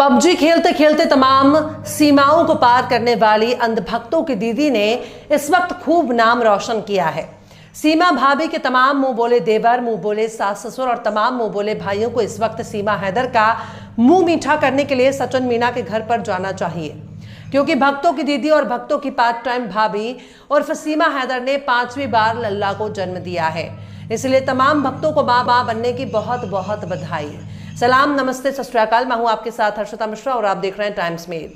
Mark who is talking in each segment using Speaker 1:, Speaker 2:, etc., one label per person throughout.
Speaker 1: PUBG खेलते खेलते तमाम सीमाओं को पार करने वाली अंधभक्तों की दीदी ने इस वक्त खूब नाम रोशन किया है। सीमा भाभी के तमाम मुंह बोले देवर, मुंह बोले सास ससुर और तमाम मुंह बोले भाइयों को इस वक्त सीमा हैदर का मुंह मीठा करने के लिए सचिन मीणा के घर पर जाना चाहिए, क्योंकि भक्तों की दीदी और भक्तों की पार्ट टाइम भाभी उर्फ सीमा हैदर ने 5वीं बार लल्ला को जन्म दिया है। इसलिए तमाम भक्तों को मां बनने की बहुत बहुत बधाई। सलाम, नमस्ते, सत श्री अकाल। मैं हूं आपके साथ हर्षिता मिश्रा और आप देख रहे हैं टाइम्स मेल।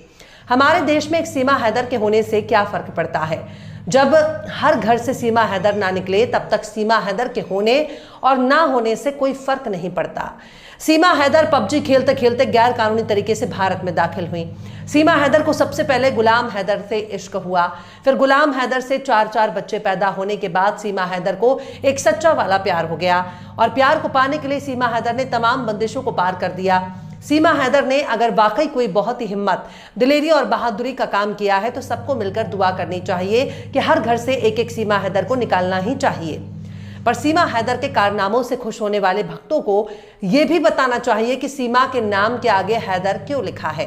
Speaker 1: हमारे देश में एक सीमा हैदर के होने से क्या फर्क पड़ता है? जब हर घर से सीमा हैदर ना निकले तब तक सीमा हैदर के होने और ना होने से कोई फर्क नहीं पड़ता। सीमा हैदर पबजी खेलते खेलते गैर कानूनी तरीके से भारत में दाखिल हुई। सीमा हैदर को सबसे पहले गुलाम हैदर से इश्क हुआ, फिर गुलाम हैदर से 4 बच्चे पैदा होने के बाद सीमा हैदर को एक सच्चा वाला प्यार हो गया और प्यार को पाने के लिए सीमा हैदर ने तमाम बंदिशों को पार कर दिया। सीमा हैदर ने अगर वाकई कोई बहुत ही हिम्मत, दिलेरी और बहादुरी का काम किया है तो सबको मिलकर दुआ करनी चाहिए कि हर घर से एक एक सीमा हैदर को निकालना ही चाहिए। पर सीमा हैदर के कारनामों से खुश होने वाले भक्तों को यह भी बताना चाहिए कि सीमा के नाम के आगे हैदर क्यों लिखा है।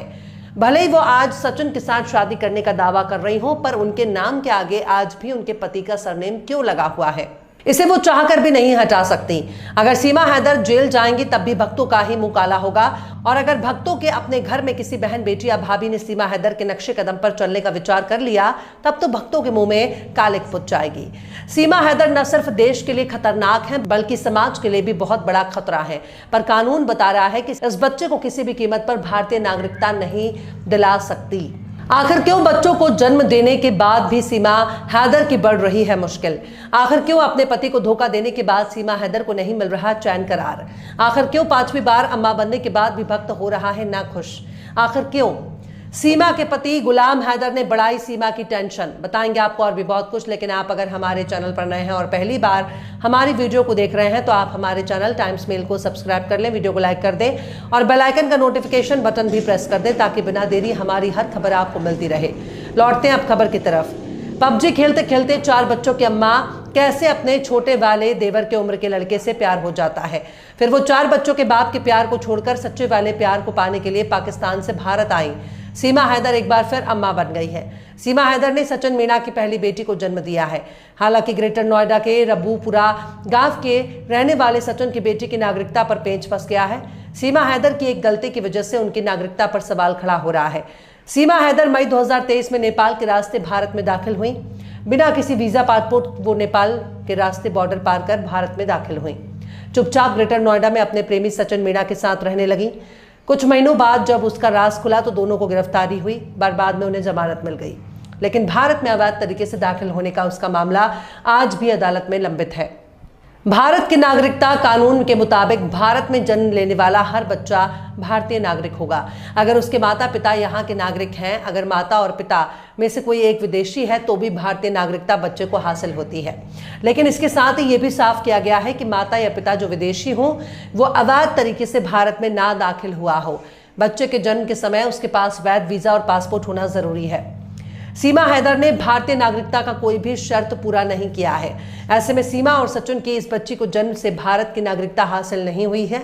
Speaker 1: भले ही वो आज सचिन के साथ शादी करने का दावा कर रही हो, पर उनके नाम के आगे आज भी उनके पति का सरनेम क्यों लगा हुआ है, इसे वो चाहकर भी नहीं हटा सकती। अगर सीमा हैदर जेल जाएंगी तब भी भक्तों का ही मुंह काला होगा, और अगर भक्तों के अपने घर में किसी बहन, बेटी या भाभी ने सीमा हैदर के नक्शे कदम पर चलने का विचार कर लिया तब तो भक्तों के मुंह में कालिक पुत जाएगी। सीमा हैदर न सिर्फ देश के लिए खतरनाक है बल्कि समाज के लिए भी बहुत बड़ा खतरा है। पर कानून बता रहा है कि इस बच्चे को किसी भी कीमत पर भारतीय नागरिकता नहीं दिला सकती। आखिर क्यों बच्चों को जन्म देने के बाद भी सीमा हैदर की बढ़ रही है मुश्किल? आखिर क्यों अपने पति को धोखा देने के बाद सीमा हैदर को नहीं मिल रहा चैन करार? आखिर क्यों 5वीं बार अम्मा बनने के बाद भी भक्त हो रहा है ना खुश? आखिर क्यों? सीमा के पति गुलाम हैदर ने बढ़ाई सीमा की टेंशन। बताएंगे आपको और भी बहुत कुछ, लेकिन आप अगर हमारे चैनल पर नए हैं और पहली बार हमारी वीडियो को देख रहे हैं तो आप हमारे चैनल टाइम्स मेल को सब्सक्राइब कर लें, वीडियो को लाइक कर दें और बेल आइकन का नोटिफिकेशन बटन भी प्रेस कर दें ताकि बिना देरी हमारी हर खबर आपको मिलती रहे। लौटते हैं अब खबर की तरफ। पबजी खेलते खेलते 4 बच्चों की अम्मा कैसे अपने छोटे वाले देवर के उम्र के लड़के से प्यार हो जाता है, फिर वो 4 बच्चों के बाप के प्यार को छोड़कर सच्चे वाले प्यार को पाने के लिए पाकिस्तान से भारत आई। सीमा हैदर एक बार फिर अम्मा बन गई है। सीमा हैदर ने सचिन मीणा की पहली बेटी को जन्म दिया है। हालांकि ग्रेटर नोएडा के रब्बूपुरा गांव के रहने वाले सचिन की बेटी की नागरिकता पर पेंच फंस गया है। सीमा हैदर की एक गलती की वजह से उनकी नागरिकता पर सवाल खड़ा हो रहा है। सीमा हैदर मई 2023 में नेपाल के रास्ते भारत में दाखिल हुई। बिना किसी वीजा पासपोर्ट वो नेपाल के रास्ते बॉर्डर पार कर भारत में दाखिल हुई। चुपचाप ग्रेटर नोएडा में अपने प्रेमी सचिन मीणा के साथ रहने लगी। कुछ महीनों बाद जब उसका राज खुला तो दोनों को गिरफ्तारी हुई, बाद में उन्हें जमानत मिल गई। लेकिन भारत में अवैध तरीके से दाखिल होने का उसका मामला आज भी अदालत में लंबित है। भारत के नागरिकता कानून के मुताबिक भारत में जन्म लेने वाला हर बच्चा भारतीय नागरिक होगा अगर उसके माता पिता यहाँ के नागरिक हैं। अगर माता और पिता में से कोई एक विदेशी है तो भी भारतीय नागरिकता बच्चे को हासिल होती है। लेकिन इसके साथ ही ये भी साफ किया गया है कि माता या पिता जो विदेशी हो वो अवैध तरीके से भारत में ना दाखिल हुआ हो। बच्चे के जन्म के समय उसके पास वैध वीजा और पासपोर्ट होना जरूरी है। सीमा हैदर ने भारतीय नागरिकता का कोई भी शर्त पूरा नहीं किया है। ऐसे में सीमा और सचिन की इस बच्ची को जन्म से भारत की नागरिकता हासिल नहीं हुई है।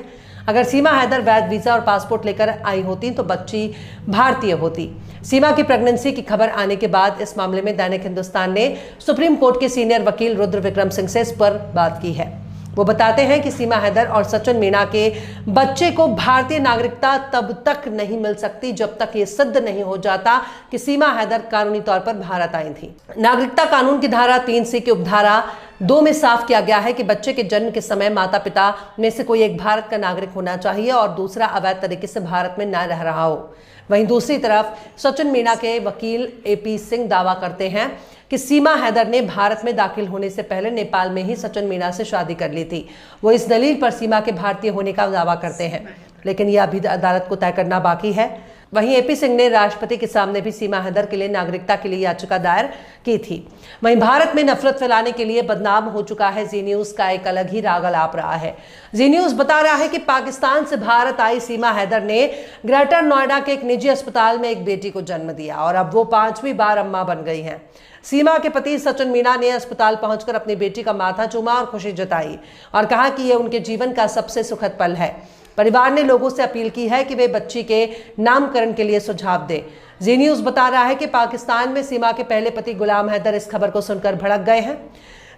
Speaker 1: अगर सीमा हैदर वैध वीजा और पासपोर्ट लेकर आई होती तो बच्ची भारतीय होती। सीमा की प्रेगनेंसी की खबर आने के बाद इस मामले में दैनिक हिंदुस्तान ने सुप्रीम कोर्ट के सीनियर वकील रुद्र विक्रम सिंह से इस पर बात की है। वो बताते हैं कि सीमा हैदर और सचिन मीणा के बच्चे को भारतीय नागरिकता तब तक नहीं मिल सकती जब तक ये सिद्ध नहीं हो जाता कि सीमा हैदर कानूनी तौर पर भारत आई थी। नागरिकता कानून की धारा 3C की उपधारा 2 में साफ किया गया है कि बच्चे के जन्म के समय माता पिता में से कोई एक भारत का नागरिक होना चाहिए और दूसरा अवैध तरीके से भारत में न रह रहा हो। वहीं दूसरी तरफ सचिन मीणा के वकील AP सिंह दावा करते हैं कि सीमा हैदर ने भारत में दाखिल होने से पहले नेपाल में ही सचिन मीणा से शादी कर ली थी। वो इस दलील पर सीमा के भारतीय होने का दावा करते हैं, लेकिन यह अभी अदालत को तय करना बाकी है। वहीं AP सिंह ने राष्ट्रपति के सामने भी सीमा हैदर के लिए नागरिकता के लिए याचिका दायर की थी। वहीं भारत में नफरत फैलाने के लिए बदनाम हो चुका है जी न्यूज का एक अलग ही राग अलाप रहा है। जी न्यूज बता रहा है कि पाकिस्तान से भारत आई सीमा हैदर ने ग्रेटर नोएडा के एक निजी अस्पताल में एक बेटी को जन्म दिया और अब वो 5वीं बार अम्मा बन गई हैं। सीमा के पति सचिन मीणा ने अस्पताल पहुंचकर अपनी बेटी का माथा चूमा और खुशी जताई और कहा कि यह उनके जीवन का सबसे सुखद पल है। परिवार ने लोगों से अपील की है कि वे बच्ची के नामकरण के लिए सुझाव दें। जी न्यूज बता रहा है कि पाकिस्तान में सीमा के पहले पति गुलाम हैदर इस खबर को सुनकर भड़क गए हैं।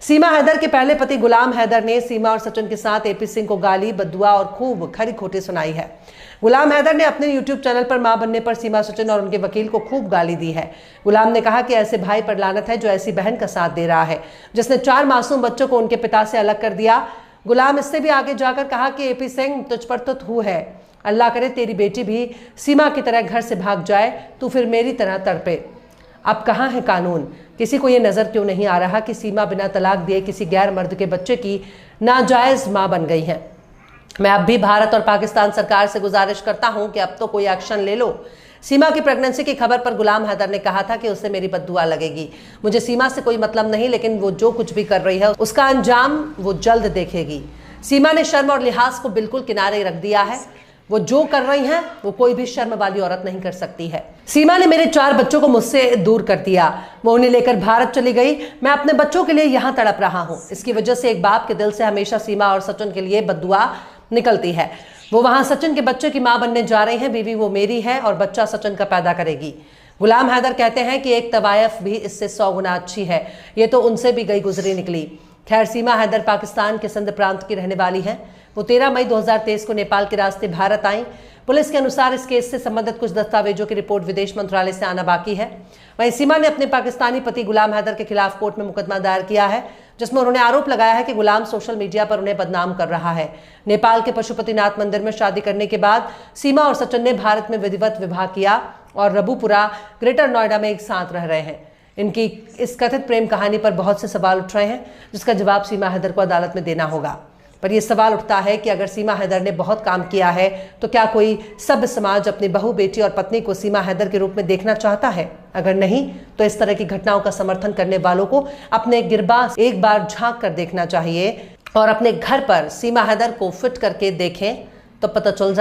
Speaker 1: सीमा हैदर के पहले पति गुलाम हैदर ने सीमा और सचिन के साथ एपी सिंह को गाली, बद्दुआ और खूब खरी खोटी सुनाई है। गुलाम हैदर ने अपने यूट्यूब चैनल पर मां बनने पर सीमा, सचिन और उनके वकील को खूब गाली दी है। गुलाम ने कहा कि ऐसे भाई पर लानत है जो ऐसी बहन का साथ दे रहा है, जिसने 4 मासूम बच्चों को उनके पिता से अलग कर दिया। गुलाम इससे भी आगे जाकर कहा कि एपी सिंह, तुझ पर तो थू है। अल्लाह करे तेरी बेटी भी सीमा की तरह घर से भाग जाए, तू फिर मेरी तरह तड़पे। अब कहाँ है कानून? किसी को ये नजर क्यों नहीं आ रहा कि सीमा बिना तलाक दिए किसी गैर मर्द के बच्चे की नाजायज मां बन गई है। मैं अब भी भारत और पाकिस्तान सरकार से गुजारिश करता हूं कि अब तो कोई एक्शन ले लो। सीमा की प्रेगनेंसी की खबर पर गुलाम हैदर ने कहा था कि उससे मेरी बद्दुआ लगेगी। मुझे सीमा से कोई मतलब नहीं, लेकिन वो जो कुछ भी कर रही है उसका अंजाम वो जल्द देखेगी। सीमा ने शर्म और लिहाज को बिल्कुल किनारे रख दिया है। वो जो कर रही हैं वो कोई भी शर्म वाली औरत नहीं कर सकती है। सीमा ने मेरे 4 बच्चों को मुझसे दूर कर दिया। वो उन्हें लेकर भारत चली गई। मैं अपने बच्चों के लिए यहाँ तड़प रहा हूँ। इसकी वजह से एक बाप के दिल से हमेशा सीमा और सचिन के लिए बद्दुआ निकलती है। वो वहां सचिन के बच्चे की मां बनने जा रही हैं। बीवी वो मेरी है और बच्चा सचिन का पैदा करेगी। गुलाम हैदर कहते हैं कि एक तवायफ भी इससे 100 गुना अच्छी है। ये तो उनसे भी गई गुजरी निकली। खैर, सीमा हैदर पाकिस्तान के सिंध प्रांत की रहने वाली हैं। वो 13 मई 2023 को नेपाल के रास्ते भारत आई। पुलिस के अनुसार इस केस से संबंधित कुछ दस्तावेजों की रिपोर्ट विदेश मंत्रालय से आना बाकी है। वहीं सीमा ने अपने पाकिस्तानी पति गुलाम हैदर के खिलाफ कोर्ट में मुकदमा दायर किया है, जिसमें उन्होंने आरोप लगाया है कि गुलाम सोशल मीडिया पर उन्हें बदनाम कर रहा है। नेपाल के पशुपतिनाथ मंदिर में शादी करने के बाद सीमा और सचिन ने भारत में विधिवत विवाह किया और रबुपुरा, ग्रेटर नोएडा में एक साथ रह रहे हैं। इनकी इस कथित प्रेम कहानी पर बहुत से सवाल उठ रहे हैं, जिसका जवाब सीमा हैदर को अदालत में देना होगा। पर यह सवाल उठता है कि अगर सीमा हैदर ने बहुत काम किया है तो क्या कोई सभ्य समाज अपनी बहू, बेटी और पत्नी को सीमा हैदर के रूप में देखना चाहता है? अगर नहीं तो इस तरह की घटनाओं का समर्थन करने वालों को अपने गिरबाज एक बार झांक कर देखना चाहिए और अपने घर पर सीमा हैदर को फिट करके देखें तो पता चल जाए